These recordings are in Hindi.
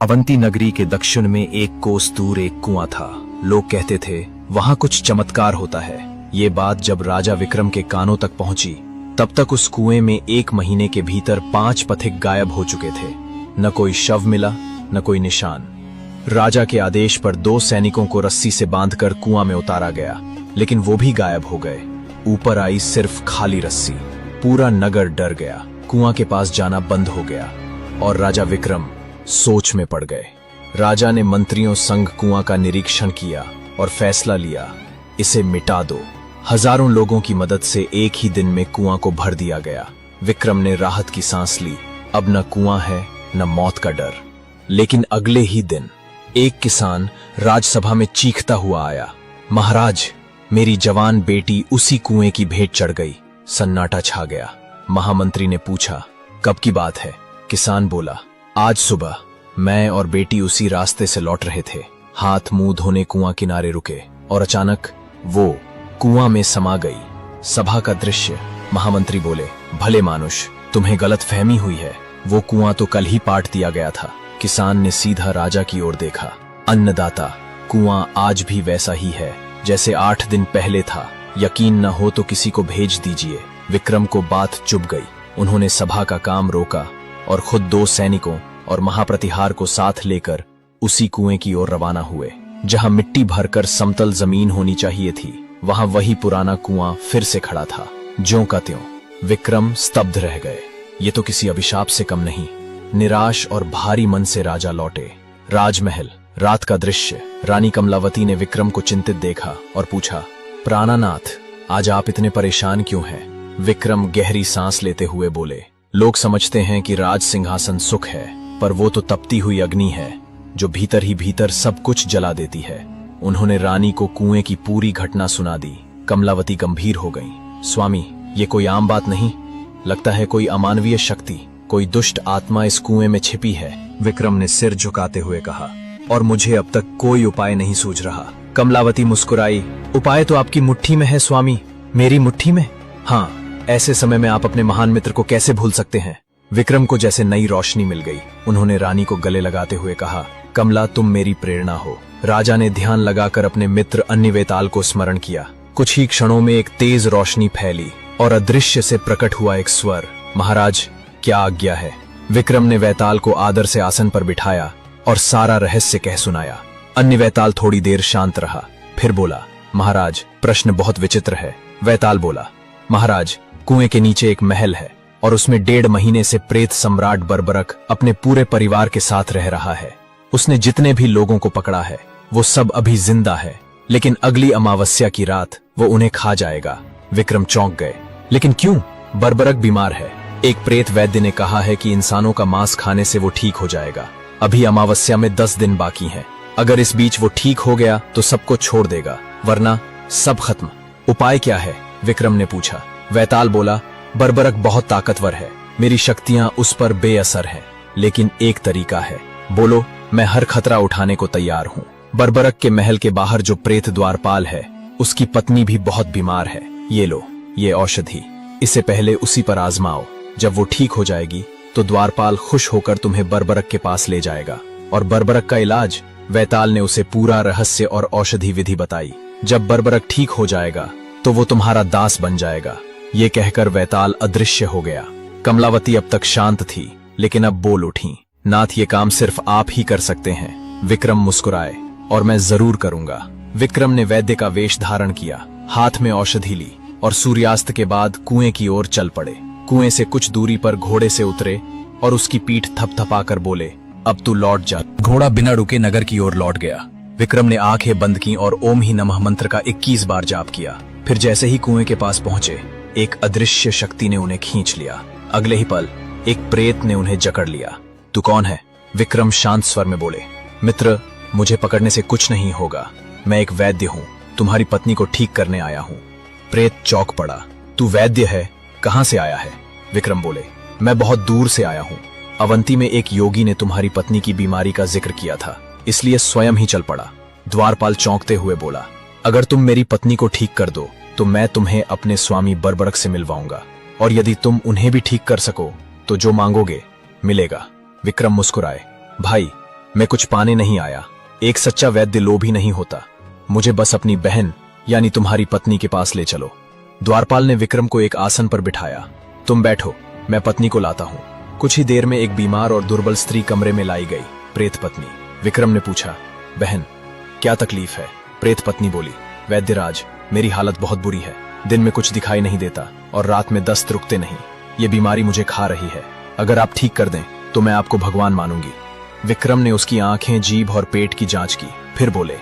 अवंती नगरी के दक्षिण में एक कोस दूर एक कुआं था। लोग कहते थे वहां कुछ चमत्कार होता है। ये बात जब राजा विक्रम के कानों तक पहुंची तब तक उस कुएं में 1 महीने के भीतर 5 पथिक गायब हो चुके थे। न कोई शव मिला, न कोई निशान। राजा के आदेश पर 2 सैनिकों को रस्सी से बांधकर कुआं में उतारा गया, लेकिन वो भी गायब हो गए। ऊपर आई सिर्फ खाली रस्सी। पूरा नगर डर गया। कुआं के पास जाना बंद हो गया और राजा विक्रम सोच में पड़ गए। राजा ने मंत्रियों संग कुआं का निरीक्षण किया और फैसला लिया, इसे मिटा दो। हजारों लोगों की मदद से एक ही दिन में कुआं को भर दिया गया। विक्रम ने राहत की सांस ली। अब न कुआं है, न मौत का डर। लेकिन अगले ही दिन एक किसान राजसभा में चीखता हुआ आया, महाराज, मेरी जवान बेटी उसी कुएं की भेंट चढ़ गई। सन्नाटा छा गया। महामंत्री ने पूछा, कब की बात है? किसान बोला, आज सुबह मैं और बेटी उसी रास्ते से लौट रहे थे। हाथ मुंह धोने कुआं किनारे रुके और अचानक वो कुआं में समा गई। सभा का दृश्य। महामंत्री बोले, भले मानुष, तुम्हें गलत फहमी हुई है। वो कुआं तो कल ही पाट दिया गया था। किसान ने सीधा राजा की ओर देखा। अन्नदाता, कुआं आज भी वैसा ही है जैसे 8 दिन पहले था। यकीन न हो तो किसी को भेज दीजिए। विक्रम को बात चुभ गई। उन्होंने सभा का काम रोका और खुद 2 सैनिकों और महाप्रतिहार को साथ लेकर उसी कुएं की ओर रवाना हुए। जहां मिट्टी भरकर समतल जमीन होनी चाहिए थी, वहां वही पुराना कुआं फिर से खड़ा था, ज्यों का त्यों। विक्रम स्तब्ध रह गए। ये तो किसी अभिशाप से कम नहीं। निराश और भारी मन से राजा लौटे। राजमहल, रात का दृश्य। रानी कमलावती ने विक्रम को चिंतित देखा और पूछा, प्राणानाथ, आज आप इतने परेशान क्यों हैं? विक्रम गहरी सांस लेते हुए बोले, लोग समझते हैं कि राज सिंहासन सुख है, पर वो तो तपती हुई अग्नि है जो भीतर ही भीतर सब कुछ जला देती है। उन्होंने रानी को कुएं की पूरी घटना सुना दी। कमलावती गंभीर हो गईं। स्वामी, ये कोई आम बात नहीं। लगता है कोई अमानवीय शक्ति, कोई दुष्ट आत्मा इस कुएं में छिपी है। विक्रम ने सिर झुकाते हुए कहा, और मुझे अब तक कोई उपाय नहीं सूझ रहा। कमलावती मुस्कुराई, उपाय तो आपकी मुट्ठी में है स्वामी। मेरी मुट्ठी में? हाँ, ऐसे समय में आप अपने महान मित्र को कैसे भूल सकते हैं? विक्रम को जैसे नई रोशनी मिल गई। उन्होंने रानी को गले लगाते हुए कहा, कमला, तुम मेरी प्रेरणा हो। राजा ने ध्यान लगाकर अपने मित्र अन्यवेताल को स्मरण किया। कुछ ही क्षणों में एक तेज रोशनी फैली और अदृश्य से प्रकट हुआ एक स्वर, महाराज, क्या आज्ञा है? विक्रम ने वैताल को आदर से आसन पर बिठाया और सारा रहस्य कह सुनाया। अन्यवेताल थोड़ी देर शांत रहा, फिर बोला, महाराज, प्रश्न बहुत विचित्र है। वैताल बोला, महाराज, कुएं के नीचे एक महल है और उसमें 1.5 महीने से प्रेत सम्राट बर्बरक अपने पूरे परिवार के साथ रह रहा है। उसने जितने भी लोगों को पकड़ा है वो सब अभी जिंदा है, लेकिन अगली अमावस्या की रात वो उन्हें खा जाएगा। विक्रम चौंक गए। लेकिन क्यों? बर्बरक बीमार है। एक प्रेत वैद्य ने कहा है कि इंसानों का मांस खाने से वो ठीक हो जाएगा। अभी अमावस्या में 10 दिन बाकी हैं। अगर इस बीच वो ठीक हो गया तो सबको छोड़ देगा, वरना सब खत्म। उपाय क्या है? विक्रम ने पूछा। वैताल बोला, बर्बरक बहुत ताकतवर है, मेरी शक्तियां उस पर बेअसर हैं, लेकिन एक तरीका है। बोलो, मैं हर खतरा उठाने को तैयार हूँ। बर्बरक के महल के बाहर जो प्रेत द्वारपाल है, उसकी पत्नी भी बहुत बीमार है। ये लो, ये औषधि, इसे पहले उसी पर आजमाओ। जब वो ठीक हो जाएगी तो द्वारपाल खुश होकर तुम्हें बर्बरक के पास ले जाएगा। और बर्बरक का इलाज? वैताल ने उसे पूरा रहस्य और औषधि विधि बताई। जब बर्बरक ठीक हो जाएगा तो वो तुम्हारा दास बन जाएगा। ये कहकर वैताल अदृश्य हो गया। कमलावती अब तक शांत थी, लेकिन अब बोल उठी, नाथ, ये काम सिर्फ आप ही कर सकते हैं। विक्रम मुस्कुराए, और मैं जरूर करूंगा। विक्रम ने वैद्य का वेश धारण किया, हाथ में औषधि ली और सूर्यास्त के बाद कुएं की ओर चल पड़े। कुएं से कुछ दूरी पर घोड़े से उतरे और उसकी पीठ थपथपाकर बोले, अब तू लौट जा। घोड़ा बिना रुके नगर की ओर लौट गया। विक्रम ने आंखें बंद की और ओम ही नमः मंत्र का 21 बार जाप किया। फिर जैसे ही कुएं के पास पहुंचे, एक अदृश्य शक्ति ने उन्हें खींच लिया। अगले ही पल एक प्रेत ने उन्हें जकड़ लिया। तू कौन है? विक्रम शांत स्वर में बोले, मित्र, मुझे पकड़ने से कुछ नहीं होगा। मैं एक वैद्य हूँ, तुम्हारी पत्नी को ठीक करने आया हूँ। प्रेत चौंक पड़ा। तू वैद्य है? कहाँ से आया है? विक्रम बोले, मैं बहुत दूर से आया हूँ। अवंती में एक योगी ने तुम्हारी पत्नी की बीमारी का जिक्र किया था, इसलिए स्वयं ही चल पड़ा। द्वारपाल चौंकते हुए बोला, अगर तुम मेरी पत्नी को ठीक कर दो तो मैं तुम्हें अपने स्वामी बर्बरक से मिलवाऊंगा, और यदि तुम उन्हें भी ठीक कर सको तो जो मांगोगे मिलेगा। विक्रम मुस्कुराए, भाई, मैं कुछ पाने नहीं आया। एक सच्चा वैद्य लोभी नहीं होता। मुझे बस अपनी बहन यानी तुम्हारी पत्नी के पास ले चलो। द्वारपाल ने विक्रम को एक आसन पर बिठाया। तुम बैठो, मैं पत्नी को लाता हूँ। कुछ ही देर में एक बीमार और दुर्बल स्त्री कमरे में लाई गई। प्रेत पत्नी। विक्रम ने पूछा, बहन क्या तकलीफ है? प्रेत पत्नी बोली, वैद्यराज मेरी हालत बहुत बुरी है। दिन में कुछ दिखाई नहीं देता और रात में दस्त रुकते नहीं। ये बीमारी मुझे खा रही है। अगर आप ठीक कर दें तो मैं आपको भगवान मानूंगी। विक्रम ने उसकी आंखें, जीभ और पेट की जांच की, फिर बोले,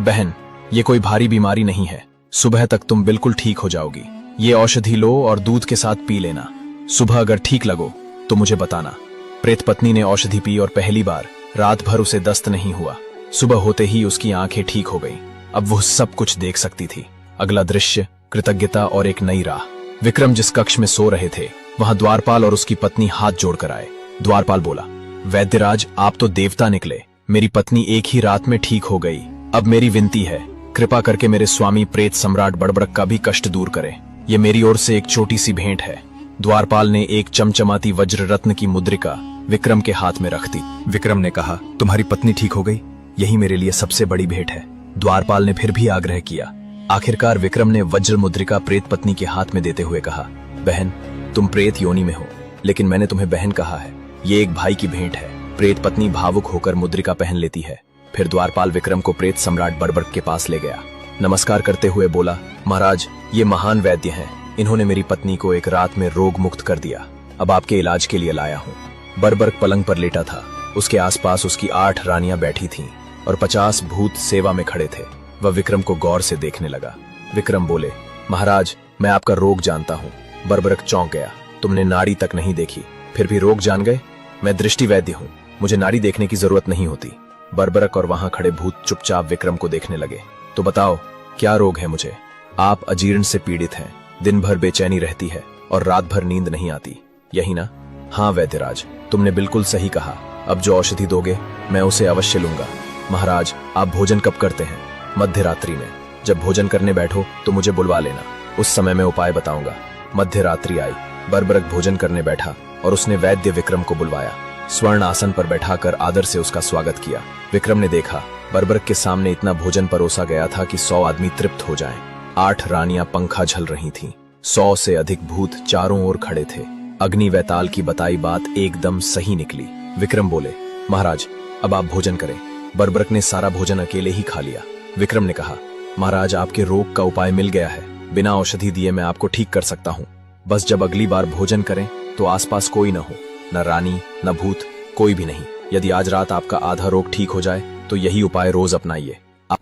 बहन ये कोई भारी बीमारी नहीं है। सुबह तक तुम बिल्कुल ठीक हो जाओगी। ये औषधि लो और दूध के साथ पी लेना। सुबह अगर ठीक लगो तो मुझे बताना। प्रेत पत्नी ने औषधि पी और पहली बार रात भर उसे दस्त नहीं हुआ। सुबह होते ही उसकी आंखें ठीक हो गईं। अब वह सब कुछ देख सकती थी। अगला दृश्य, कृतज्ञता और एक नई राह। विक्रम जिस कक्ष में सो रहे थे वहां द्वारपाल और उसकी पत्नी हाथ जोड़कर आए। द्वारपाल बोला, वैद्यराज आप तो देवता निकले। मेरी पत्नी एक ही रात में ठीक हो गई। अब मेरी विनती है, कृपा करके मेरे स्वामी प्रेत सम्राट बड़बड़क का भी कष्ट दूर करें। ये मेरी ओर से एक छोटी सी भेंट है। द्वारपाल ने एक चमचमाती वज्र रत्न की मुद्रिका विक्रम के हाथ में रख दी। विक्रम ने कहा, तुम्हारी पत्नी ठीक हो गई, यही मेरे लिए सबसे बड़ी भेंट है। द्वारपाल ने फिर भी आग्रह किया। आखिरकार विक्रम ने वज्र मुद्रिका प्रेत पत्नी के हाथ में देते हुए कहा, बहन तुम प्रेत योनि में हो, लेकिन मैंने तुम्हें बहन कहा है। ये एक भाई की भेंट है। प्रेत पत्नी भावुक होकर मुद्रिका पहन लेती है। फिर द्वारपाल विक्रम को प्रेत सम्राट बड़बड़क के पास ले गया। नमस्कार करते हुए बोला, महाराज ये महान वैद्य हैं। इन्होंने मेरी पत्नी को एक रात में रोग मुक्त कर दिया। अब आपके इलाज के लिए लाया हूँ। बड़बड़क पलंग पर लेटा था। उसके आसपास उसकी 8 रानियां बैठी थीं और 50 भूत सेवा में खड़े थे। वह विक्रम को गौर से देखने लगा। विक्रम बोले, महाराज मैं आपका रोग जानता हूँ। बड़बड़क चौंक गया। तुमने नाड़ी तक नहीं देखी, फिर भी रोग जान गए? मैं दृष्टि वैद्य हूँ, मुझे नाड़ी देखने की जरूरत नहीं होती। बड़बड़क और वहां खड़े भूत चुपचाप विक्रम को देखने लगे। तो बताओ क्या रोग है मुझे? आप अजीर्ण से पीड़ित हैं, दिन भर बेचैनी रहती है और रात भर नींद नहीं आती, यही ना? हाँ वैद्यराज, तुमने बिल्कुल सही कहा। अब जो औषधि दोगे मैं उसे अवश्य लूंगा। महाराज आप भोजन कब करते हैं? मध्य रात्रि में। जब भोजन करने बैठो तो मुझे बुलवा लेना, उस समय मैं उपाय बताऊंगा। मध्य रात्रि आई। बड़बड़क भोजन करने बैठा और उसने वैद्य विक्रम को बुलवाया। स्वर्ण आसन पर बैठाकर आदर से उसका स्वागत किया। विक्रम ने देखा बड़बड़क के सामने इतना भोजन परोसा गया था कि 100 आदमी तृप्त हो जाएं। 8 रानियां पंखा झल रही थीं। 100 से अधिक भूत चारों ओर खड़े थे। अग्नि वैताल की बताई बात एकदम सही निकली। विक्रम बोले, महाराज अब आप भोजन करें। बड़बड़क ने सारा भोजन अकेले ही खा लिया। विक्रम ने कहा, महाराज आपके रोग का उपाय मिल गया है। बिना औषधि दिए मैं आपको ठीक कर सकता हूँ। बस जब अगली बार भोजन करें तो आसपास कोई न हो, न रानी न भूत, कोई भी नहीं। यदि आज रात आपका आधा रोग ठीक हो जाए तो यही उपाय रोज अपनाइए।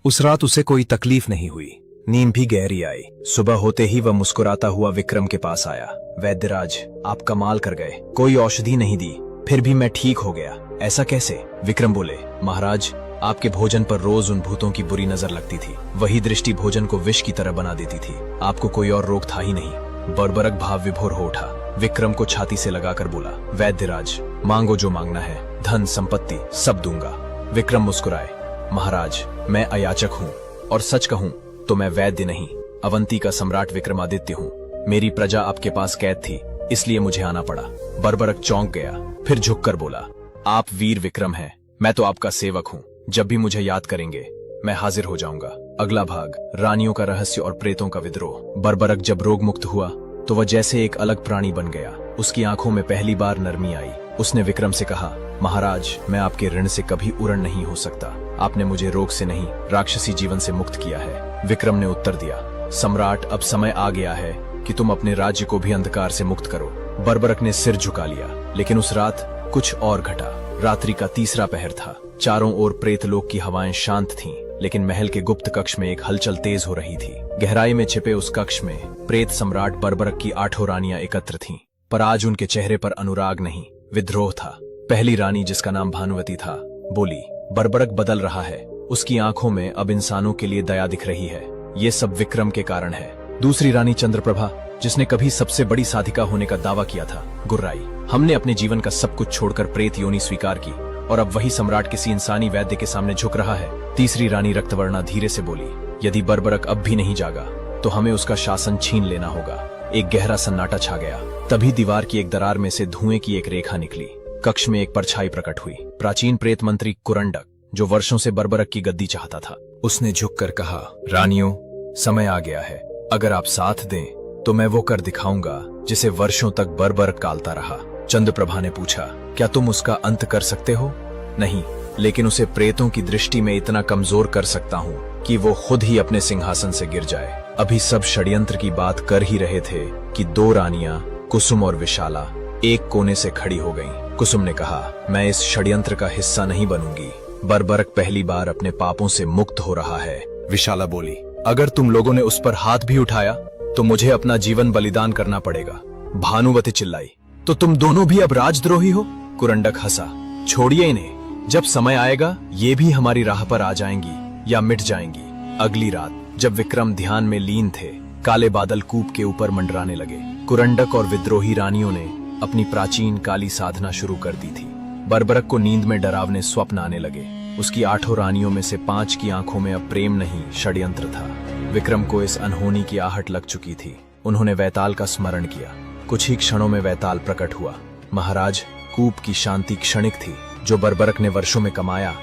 उस रात उसे कोई तकलीफ नहीं हुई। नींद भी गहरी आई। सुबह होते ही वह मुस्कुराता हुआ विक्रम के पास आया। वैद्यराज आप कमाल कर गए, कोई औषधि नहीं दी फिर भी मैं ठीक हो गया। ऐसा कैसे? विक्रम बोले, महाराज आपके भोजन पर रोज उन भूतों की बुरी नजर लगती थी। वही दृष्टि भोजन को विष की तरह बना देती थी। आपको कोई और रोग था ही नहीं। बड़बड़क भाव विभोर हो उठा। विक्रम को छाती से लगाकर बोला, वैद्यराज मांगो जो मांगना है, धन संपत्ति सब दूंगा। विक्रम मुस्कुराए, महाराज मैं अयाचक हूँ और सच कहूँ तो मैं वैद्य नहीं, अवंती का सम्राट विक्रमादित्य हूँ। मेरी प्रजा आपके पास कैद थी, इसलिए मुझे आना पड़ा। बड़बड़क चौंक गया, फिर झुककर बोला, आप वीर विक्रम हैं, मैं तो आपका सेवक हूँ। जब भी मुझे याद करेंगे मैं हाजिर हो जाऊंगा। अगला भाग, रानियों का रहस्य और प्रेतों का विद्रोह। बड़बड़क जब रोग मुक्त हुआ तो वह जैसे एक अलग प्राणी बन गया। उसकी आंखों में पहली बार नरमी आई। उसने विक्रम से कहा, महाराज मैं आपके ऋण से कभी उरण नहीं हो सकता। आपने मुझे रोग से नहीं राक्षसी जीवन से मुक्त किया है। विक्रम ने उत्तर दिया, सम्राट अब समय आ गया है कि तुम अपने राज्य को भी अंधकार से मुक्त करो। बड़बड़क ने सिर झुका लिया। लेकिन उस रात कुछ और घटा। रात्रि का तीसरा पहर था। चारों ओर प्रेतलोक की हवाएं शांत थीं, लेकिन महल के गुप्त कक्ष में एक हलचल तेज हो रही थी। गहराई में छिपे उस कक्ष में प्रेत सम्राट बड़बड़क की 8 रानियां एकत्र थीं, पर आज उनके चेहरे पर अनुराग नहीं, विद्रोह था। पहली रानी, जिसका नाम भानुवती था, बोली, बड़बड़क बदल रहा है। उसकी आंखों में अब इंसानों के लिए दया दिख रही है। ये सब विक्रम के कारण है। दूसरी रानी चंद्रप्रभा, जिसने कभी सबसे बड़ी साधिका होने का दावा किया था, गुर्राई। हमने अपने जीवन का सब कुछ छोड़कर प्रेत योनि स्वीकार की और अब वही सम्राट किसी इंसानी वैद्य के सामने झुक रहा है। तीसरी रानी रक्तवर्णा धीरे से बोली, यदि बड़बड़क अब भी नहीं जागा तो हमें उसका शासन छीन लेना होगा। एक गहरा सन्नाटा छा गया। तभी दीवार की एक दरार में से धुएं की एक रेखा निकली। कक्ष में एक परछाई प्रकट हुई। प्राचीन प्रेत मंत्री कुरंडक, जो वर्षों से बर्बरक की गद्दी चाहता था। उसने झुककर कहा, रानियों, समय आ गया है। अगर आप साथ दें तो मैं वो कर दिखाऊंगा जिसे वर्षों तक बर्बरक टालता रहा। चंद्रप्रभा ने पूछा, क्या तुम उसका अंत कर सकते हो? नहीं, लेकिन उसे प्रेतों की दृष्टि में इतना कमजोर कर सकता हूँ कि वो खुद ही अपने सिंहासन से गिर जाए। अभी सब षड्यंत्र की बात कर ही रहे थे कि दो रानियां, कुसुम और विशाला, एक कोने से खड़ी हो गईं। कुसुम ने कहा, मैं इस षड्यंत्र का हिस्सा नहीं बनूंगी। बर्बरक पहली बार अपने पापों से मुक्त हो रहा है। विशाला बोली, अगर तुम लोगों ने उस पर हाथ भी उठाया तो मुझे अपना जीवन बलिदान करना पड़ेगा। भानुवती चिल्लाई, तो तुम दोनों भी अब राजद्रोही हो? कुरंडक हंसा, छोड़िए इन्हें, जब समय आएगा ये भी हमारी राह पर आ जाएंगी या मिट जाएंगी। अगली रात जब विक्रम ध्यान में लीन थे, काले बादल कूप के ऊपर मंडराने लगे। कुरंडक और विद्रोही रानियों ने अपनी प्राचीन काली साधना शुरू कर दी थी। बर्बरक को नींद में डरावने स्वप्न आने लगे। उसकी 8 रानियों में से 5 की आंखों में अब प्रेम नहीं, षड्यंत्र था। विक्रम को इस अनहोनी की आहट लग चुकी थी। उन्होंने वैताल का स्मरण किया। कुछ ही क्षणों में वैताल प्रकट हुआ। महाराज, कूप की शांति क्षणिक थी। जो बर्बरक ने वर्षों में कमाया,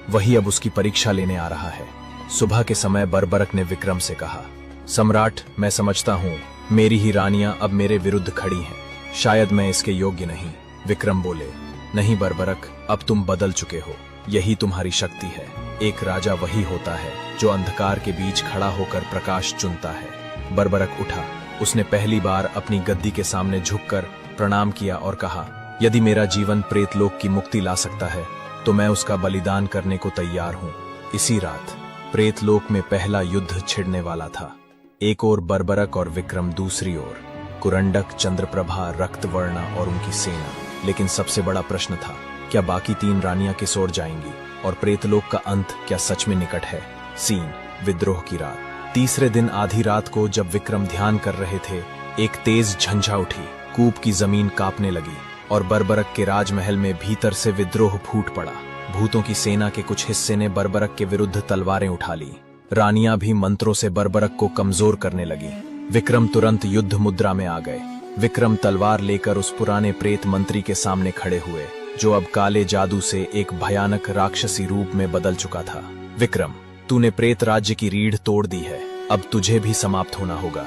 वही अब उसकी परीक्षा लेने आ रहा है। सुबह के समय बर्बरक ने विक्रम से कहा, सम्राट, मैं समझता हूँ मेरी ही रानियां अब मेरे विरुद्ध खड़ी हैं। शायद मैं इसके योग्य नहीं। विक्रम बोले, नहीं बर्बरक, अब तुम बदल चुके हो। यही तुम्हारी शक्ति है। एक राजा वही होता है जो अंधकार के बीच खड़ा होकर प्रकाश चुनता है। बर्बरक उठा। उसने पहली बार अपनी गद्दी के सामने झुककर प्रणाम किया और कहा, यदि मेरा जीवन प्रेतलोक की मुक्ति ला सकता है तो मैं उसका बलिदान करने को तैयार हूँ। इसी रात प्रेतलोक में पहला युद्ध छिड़ने वाला था। एक ओर बर्बरक और विक्रम, दूसरी ओर कुरंडक, चंद्रप्रभा, रक्तवर्णा और उनकी सेना। लेकिन सबसे बड़ा प्रश्न था, क्या बाकी 3 रानियां किस ओर जाएंगी और प्रेतलोक का अंत क्या सच में निकट है? सीन, विद्रोह की रात। तीसरे दिन आधी रात को जब विक्रम ध्यान कर रहे थे, एक तेज झंझा उठी। कूप की जमीन कांपने लगी और बर्बरक के राजमहल में भीतर से विद्रोह फूट पड़ा। भूतों की सेना के कुछ हिस्से ने बर्बरक के विरुद्ध तलवारें उठा ली। रानियां भी मंत्रों से बर्बरक को कमजोर करने लगी। विक्रम तुरंत युद्ध मुद्रा में आ गए। विक्रम तलवार लेकर उस पुराने प्रेत मंत्री के सामने खड़े हुए, जो अब काले जादू से एक भयानक राक्षसी रूप में बदल चुका था। विक्रम, तूने प्रेत राज्य की रीढ़ तोड़ दी है, अब तुझे भी समाप्त होना होगा।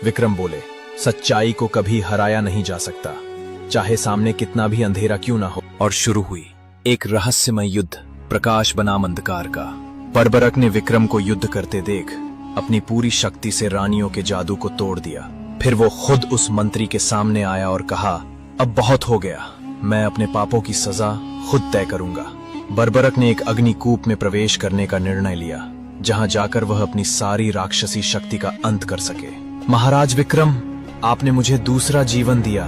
विक्रम बोले, सच्चाई को कभी हराया नहीं जा सकता, चाहे सामने कितना भी अंधेरा क्यों ना हो। और शुरू हुई एक रहस्यमय युद्ध, प्रकाश बनाम अंधकार का। बर्बरक ने विक्रम को युद्ध करते देख अपनी पूरी शक्ति से रानियों के जादू को तोड़ दिया। फिर वो खुद उस मंत्री के सामने आया और कहा, अब बहुत हो गया, मैं अपने पापों की सजा खुद तय करूंगा। बर्बरक ने एक अग्निकूप में प्रवेश करने का निर्णय लिया, जहां जाकर वह अपनी सारी राक्षसी शक्ति का अंत कर सके। महाराज विक्रम, आपने मुझे दूसरा जीवन दिया,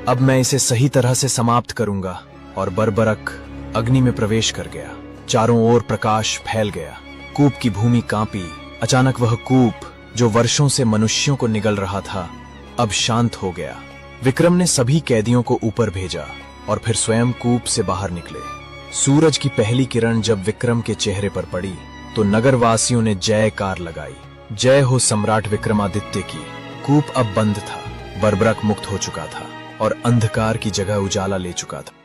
अब मैं इसे सही तरह से समाप्त करूंगा। और बर्बरक अग्नि में प्रवेश कर गया। चारों ओर प्रकाश फैल गया। कूप की भूमि कांपी। अचानक वह कूप, जो वर्षों से मनुष्यों को निगल रहा था, अब शांत हो गया। विक्रम ने सभी कैदियों को ऊपर भेजा और फिर स्वयं कूप से बाहर निकले। सूरज की पहली किरण जब विक्रम के चेहरे पर पड़ी तो नगरवासियों ने जयकार लगाई, जय हो सम्राट विक्रमादित्य की। कूप अब बंद था। बर्बरक मुक्त हो चुका था और अंधकार की जगह उजाला ले चुका था।